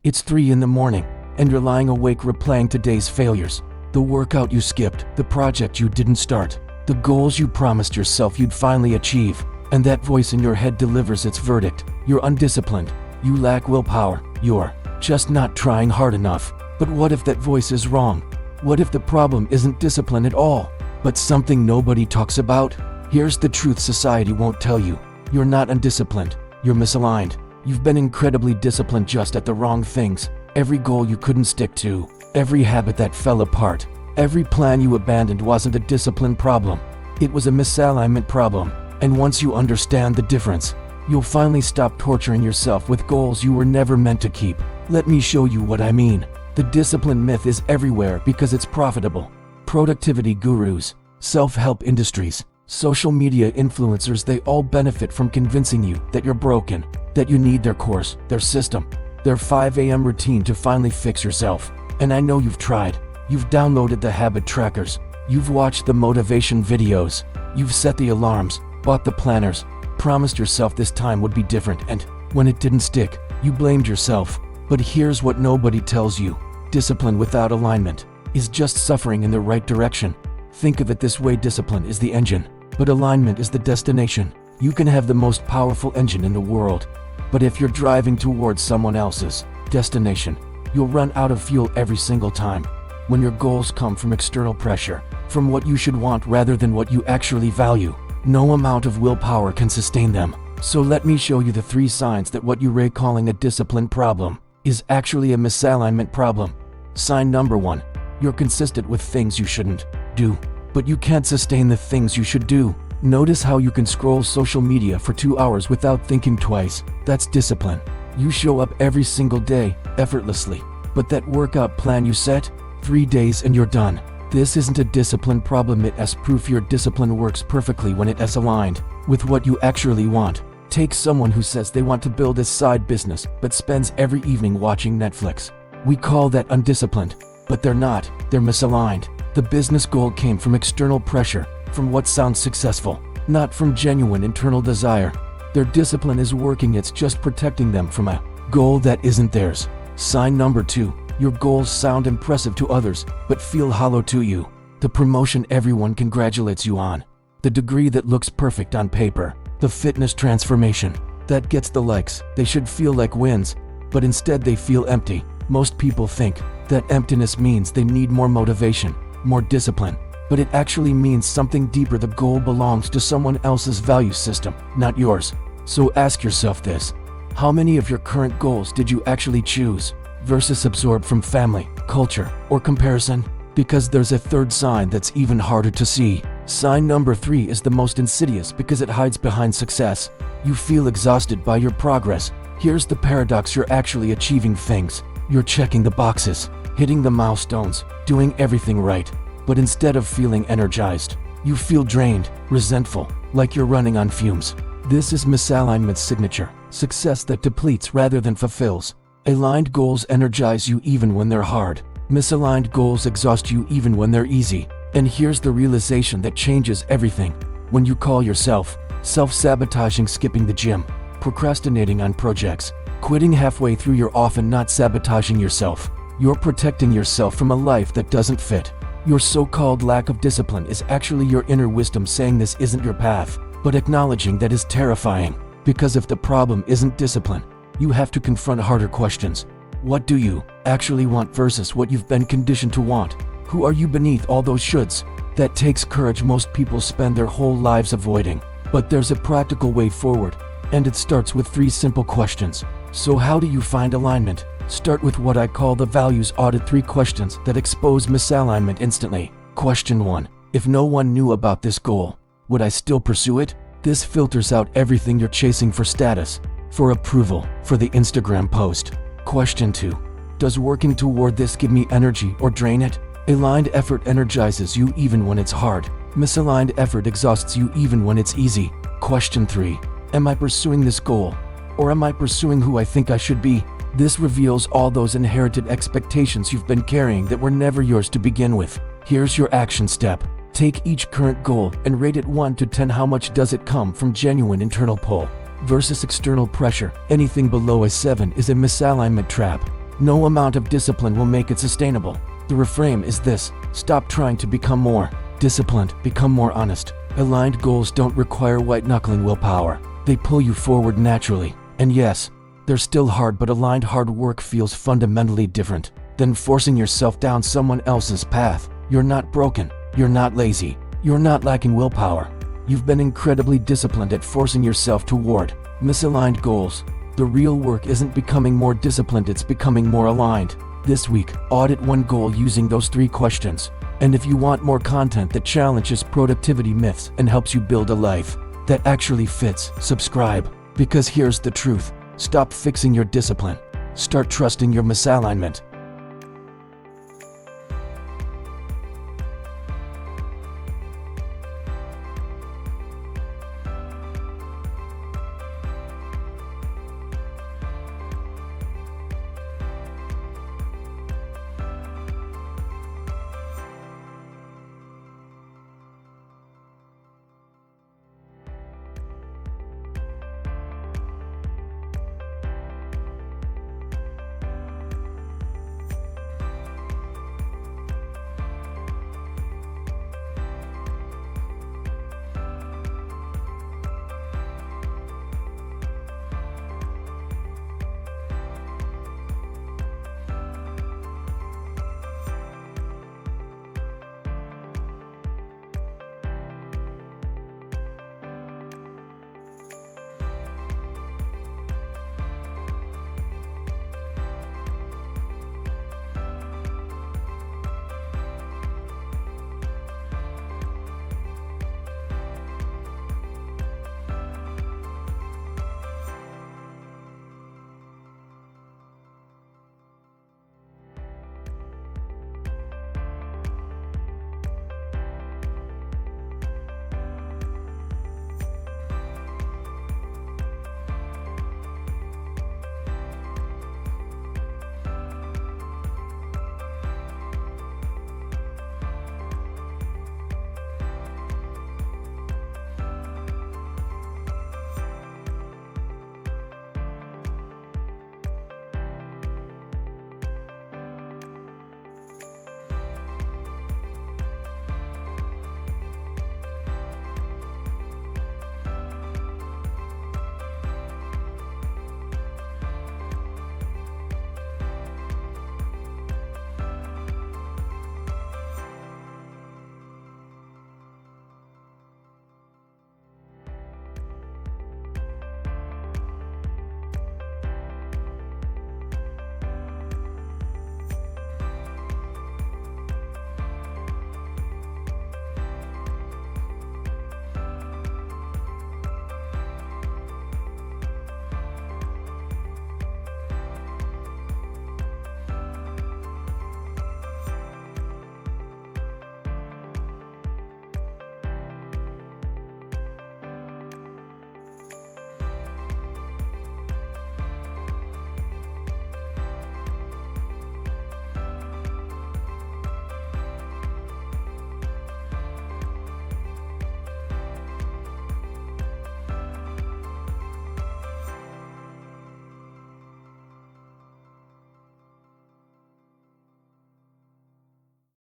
It's 3 in the morning, and you're lying awake replaying today's failures. The workout you skipped, the project you didn't start, the goals you promised yourself you'd finally achieve. And that voice in your head delivers its verdict. You're undisciplined. You lack willpower. You're just not trying hard enough. But what if that voice is wrong? What if the problem isn't discipline at all, but something nobody talks about? Here's the truth society won't tell you. You're not undisciplined. You're misaligned. You've been incredibly disciplined just at the wrong things. Every goal you couldn't stick to, every habit that fell apart, every plan you abandoned wasn't a discipline problem. It was a misalignment problem. And once you understand the difference, you'll finally stop torturing yourself with goals you were never meant to keep. Let me show you what I mean. The discipline myth is everywhere because it's profitable. Productivity gurus, self-help industries, social media influencers, they all benefit from convincing you that you're broken, that you need their course, their system, their 5 a.m. routine to finally fix yourself. And I know you've tried. You've downloaded the habit trackers. You've watched the motivation videos. You've set the alarms, bought the planners, promised yourself this time would be different, and when it didn't stick, you blamed yourself. But here's what nobody tells you. Discipline without alignment is just suffering in the right direction. Think of it this way: discipline is the engine, but alignment is the destination. You can have the most powerful engine in the world, but if you're driving towards someone else's destination, you'll run out of fuel every single time. When your goals come from external pressure, from what you should want rather than what you actually value, no amount of willpower can sustain them. So let me show you the 3 signs that what you're calling a discipline problem is actually a misalignment problem. Sign number 1. You're consistent with things you shouldn't do, but you can't sustain the things you should do. Notice how you can scroll social media for 2 hours without thinking twice. That's discipline. You show up every single day, effortlessly, but that workout plan you set, 3 days and you're done. This isn't a discipline problem, it is proof your discipline works perfectly when it is aligned with what you actually want. Take someone who says they want to build a side business but spends every evening watching Netflix. We call that undisciplined, but they're not, they're misaligned. The business goal came from external pressure, from what sounds successful, not from genuine internal desire. Their discipline is working, it's just protecting them from a goal that isn't theirs. Sign number 2. Your goals sound impressive to others, but feel hollow to you. The promotion everyone congratulates you on, the degree that looks perfect on paper, the fitness transformation that gets the likes, they should feel like wins, but instead they feel empty. Most people think that emptiness means they need more motivation, more discipline, but it actually means something deeper. The goal belongs to someone else's value system, not yours. So ask yourself this: how many of your current goals did you actually choose versus absorb from family, culture, or comparison? Because there's a 3rd sign that's even harder to see. Sign number 3 is the most insidious because it hides behind success. You feel exhausted by your progress. Here's the paradox: you're actually achieving things. You're checking the boxes, hitting the milestones, doing everything right. But instead of feeling energized, you feel drained, resentful, like you're running on fumes. This is misalignment's signature: success that depletes rather than fulfills. Aligned goals energize you even when they're hard. Misaligned goals exhaust you even when they're easy. And here's the realization that changes everything. When you call yourself self-sabotaging, skipping the gym, procrastinating on projects, quitting halfway through, you're often not sabotaging yourself. You're protecting yourself from a life that doesn't fit. Your so-called lack of discipline is actually your inner wisdom saying this isn't your path, but acknowledging that is terrifying. Because if the problem isn't discipline, you have to confront harder questions. What do you actually want versus what you've been conditioned to want? Who are you beneath all those shoulds? That takes courage most people spend their whole lives avoiding. But there's a practical way forward, and it starts with 3 simple questions. So how do you find alignment? Start with what I call the values audit: 3 questions that expose misalignment instantly. Question 1. If no one knew about this goal, would I still pursue it? This filters out everything you're chasing for status, for approval, for the Instagram post. Question 2. Does working toward this give me energy or drain it? Aligned effort energizes you even when it's hard. Misaligned effort exhausts you even when it's easy. Question 3. Am I pursuing this goal, or am I pursuing who I think I should be? This reveals all those inherited expectations you've been carrying that were never yours to begin with. Here's your action step. Take each current goal and rate it 1 to 10. How much does it come from genuine internal pull versus external pressure? Anything below a 7 is a misalignment trap. No amount of discipline will make it sustainable. The reframe is this: stop trying to become more disciplined, become more honest. Aligned goals don't require white-knuckling willpower. They pull you forward naturally. And yes, they're still hard, but aligned hard work feels fundamentally different than forcing yourself down someone else's path. You're not broken. You're not lazy. You're not lacking willpower. You've been incredibly disciplined at forcing yourself toward misaligned goals. The real work isn't becoming more disciplined, it's becoming more aligned. This week, audit one goal using those 3 questions. And if you want more content that challenges productivity myths and helps you build a life that actually fits, subscribe. Because here's the truth: stop fixing your discipline. Start trusting your misalignment.